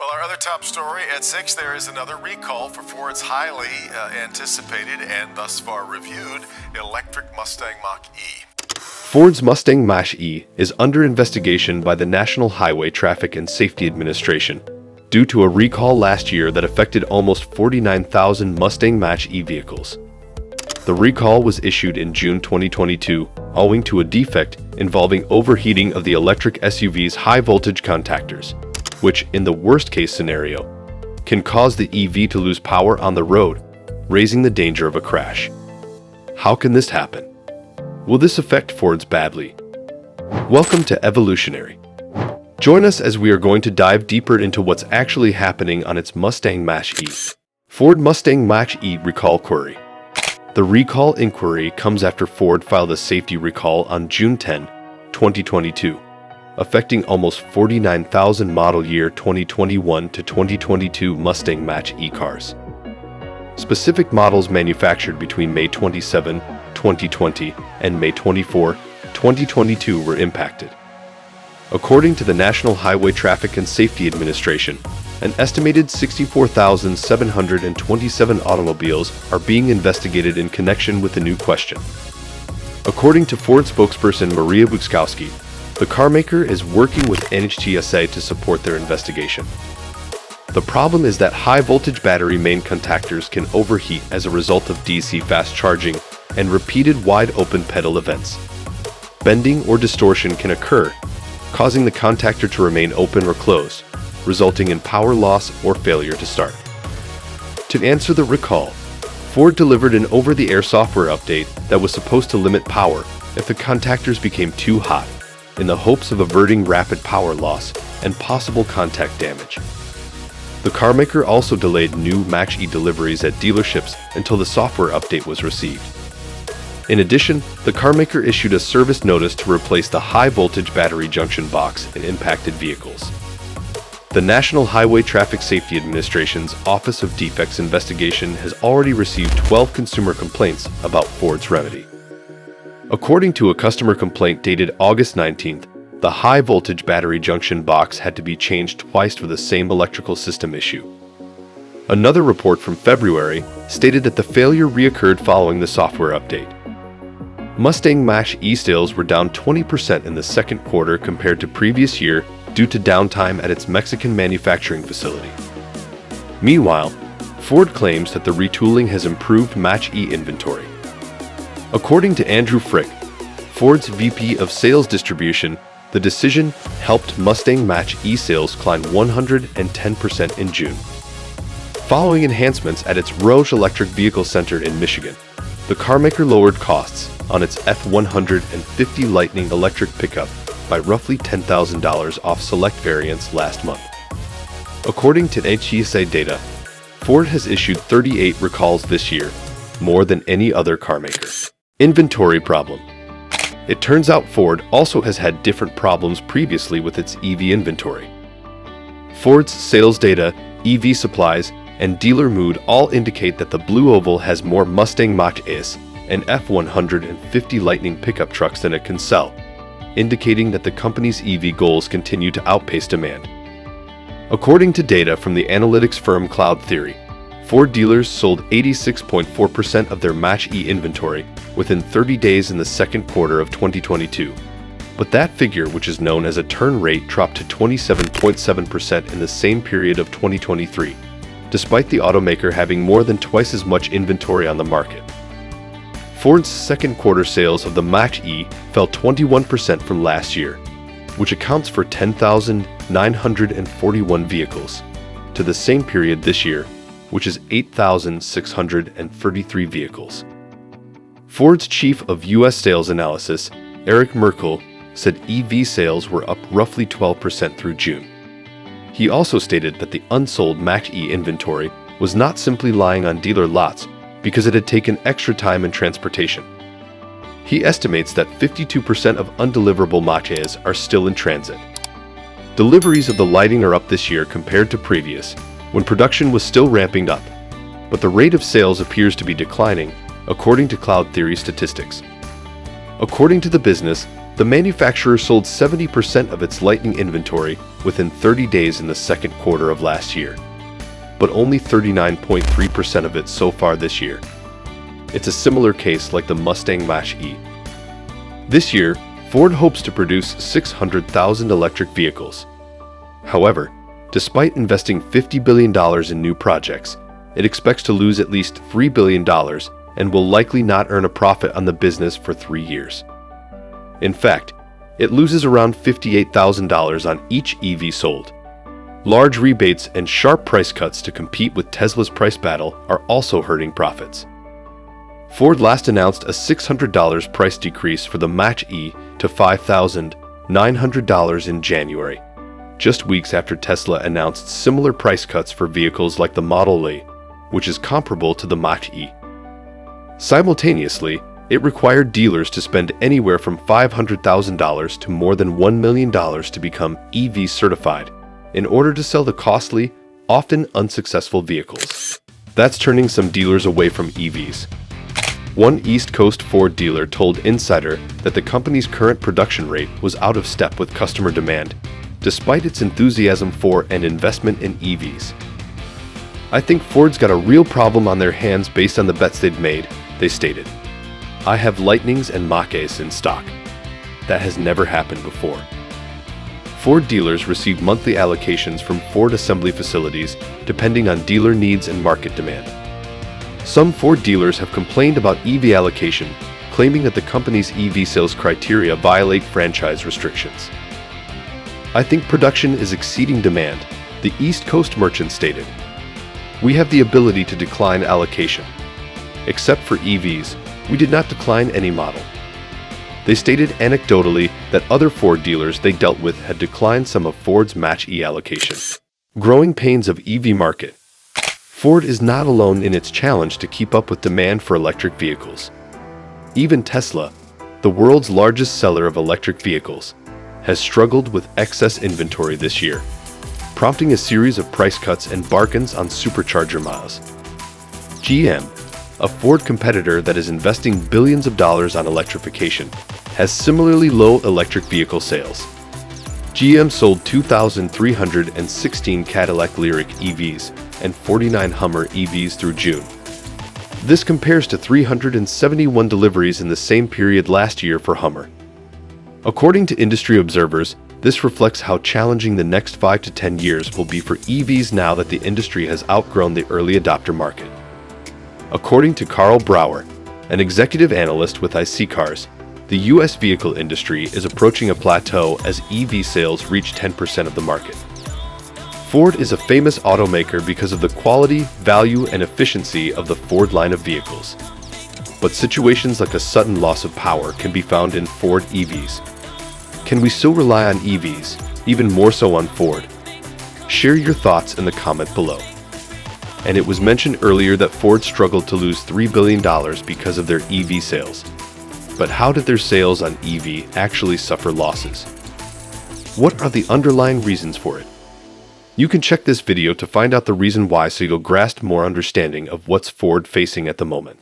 Well, our other top story at 6, there is another recall for Ford's highly anticipated and thus far reviewed electric Mustang Mach-E. Ford's Mustang Mach-E is under investigation by the National Highway Traffic and Safety Administration due to a recall last year that affected almost 49,000 Mustang Mach-E vehicles. The recall was issued in June 2022, owing to a defect involving overheating of the electric SUV's high-voltage contactors, which, in the worst-case scenario, can cause the EV to lose power on the road, raising the danger of a crash. How can this happen? Will this affect Ford's badly? Welcome to Evolutionary. Join us as we are going to dive deeper into what's actually happening on its Mustang Mach-E. Ford Mustang Mach-E recall query. The recall inquiry comes after Ford filed a safety recall on June 10, 2022, affecting almost 49,000 model year 2021 to 2022 Mustang Mach-E cars. Specific models manufactured between May 27, 2020 and May 24, 2022 were impacted. According to the National Highway Traffic and Safety Administration, an estimated 64,727 automobiles are being investigated in connection with the new question. According to Ford spokesperson Maria Bukowski, the carmaker is working with NHTSA to support their investigation. The problem is that high-voltage battery main contactors can overheat as a result of DC fast charging and repeated wide-open pedal events. Bending or distortion can occur, causing the contactor to remain open or closed, resulting in power loss or failure to start. To answer the recall, Ford delivered an over-the-air software update that was supposed to limit power if the contactors became too hot, in the hopes of averting rapid power loss and possible contact damage. The carmaker also delayed new Mach-E deliveries at dealerships until the software update was received. In addition, the carmaker issued a service notice to replace the high-voltage battery junction box in impacted vehicles. The National Highway Traffic Safety Administration's Office of Defects investigation has already received 12 consumer complaints about Ford's remedy. According to a customer complaint dated August 19th, the high-voltage battery junction box had to be changed twice for the same electrical system issue. Another report from February stated that the failure reoccurred following the software update. Mustang Mach-E sales were down 20% in the second quarter compared to previous year due to downtime at its Mexican manufacturing facility. Meanwhile, Ford claims that the retooling has improved Mach-E inventory. According to Andrew Frick, Ford's VP of Sales Distribution, the decision helped Mustang Mach-E sales climb 110% in June. Following enhancements at its Rouge Electric Vehicle Center in Michigan, the carmaker lowered costs on its F-150 Lightning electric pickup by roughly $10,000 off select variants last month. According to NHTSA data, Ford has issued 38 recalls this year, more than any other carmaker. Inventory problem. It turns out Ford also has had different problems previously with its EV inventory. Ford's sales data, EV supplies, and dealer mood all indicate that the Blue Oval has more Mustang Mach-Es and F-150 Lightning pickup trucks than it can sell, indicating that the company's EV goals continue to outpace demand. According to data from the analytics firm Cloud Theory, Ford dealers sold 86.4% of their Mach-E inventory within 30 days in the second quarter of 2022. But that figure, which is known as a turn rate, dropped to 27.7% in the same period of 2023, despite the automaker having more than twice as much inventory on the market. Ford's second quarter sales of the Mach-E fell 21% from last year, which accounts for 10,941 vehicles, to the same period this year, which is 8,633 vehicles. Ford's chief of U.S. sales analysis, Eric Merkel, said EV sales were up roughly 12% through June. He also stated that the unsold Mach-E inventory was not simply lying on dealer lots because it had taken extra time and transportation. He estimates that 52% of undeliverable Mach-Es are still in transit. Deliveries of the Lightning are up this year compared to previous, when production was still ramping up, but the rate of sales appears to be declining, according to Cloud Theory statistics. According to the business, The manufacturer sold 70% of its Lightning inventory within 30 days in the second quarter of last year, but only 39.3% of it so far this year. It's a similar case like the Mustang Mach-E. This year, Ford hopes to produce 600,000 electric vehicles. However, despite investing $50 billion in new projects, it expects to lose at least $3 billion and will likely not earn a profit on the business for 3 years. In fact, it loses around $58,000 on each EV sold. Large rebates and sharp price cuts to compete with Tesla's price battle are also hurting profits. Ford last announced a $600 price decrease for the Mach-E to $5,900 in January, just weeks after Tesla announced similar price cuts for vehicles like the Model E, which is comparable to the Mach-E. Simultaneously, it required dealers to spend anywhere from $500,000 to more than $1 million to become EV certified in order to sell the costly, often unsuccessful vehicles. That's turning some dealers away from EVs. One East Coast Ford dealer told Insider that the company's current production rate was out of step with customer demand, despite its enthusiasm for and investment in EVs. "I think Ford's got a real problem on their hands based on the bets they've made," they stated. "I have Lightnings and Mach-E's in stock. That has never happened before." Ford dealers receive monthly allocations from Ford assembly facilities depending on dealer needs and market demand. Some Ford dealers have complained about EV allocation, claiming that the company's EV sales criteria violate franchise restrictions. "I think production is exceeding demand," the East Coast merchant stated. "We have the ability to decline allocation. Except for EVs, we did not decline any model." They stated anecdotally that other Ford dealers they dealt with had declined some of Ford's Mach-E allocation. Growing pains of EV market. Ford is not alone in its challenge to keep up with demand for electric vehicles. Even Tesla, the world's largest seller of electric vehicles, has struggled with excess inventory this year, prompting a series of price cuts and bargains on supercharger miles. GM, a Ford competitor that is investing billions of dollars on electrification, has similarly low electric vehicle sales. GM sold 2,316 Cadillac Lyriq EVs and 49 Hummer EVs through June. This compares to 371 deliveries in the same period last year for Hummer. According to industry observers, this reflects how challenging the next 5 to 10 years will be for EVs now that the industry has outgrown the early adopter market. According to Carl Brower, an executive analyst with IC Cars, the U.S. vehicle industry is approaching a plateau as EV sales reach 10% of the market. Ford is a famous automaker because of the quality, value, and efficiency of the Ford line of vehicles. But situations like a sudden loss of power can be found in Ford EVs. Can we still rely on EVs, even more so on Ford? Share your thoughts in the comment below. And it was mentioned earlier that Ford struggled to lose $3 billion because of their EV sales. But how did their sales on EV actually suffer losses? What are the underlying reasons for it? You can check this video to find out the reason why so you'll grasp more understanding of what's Ford facing at the moment.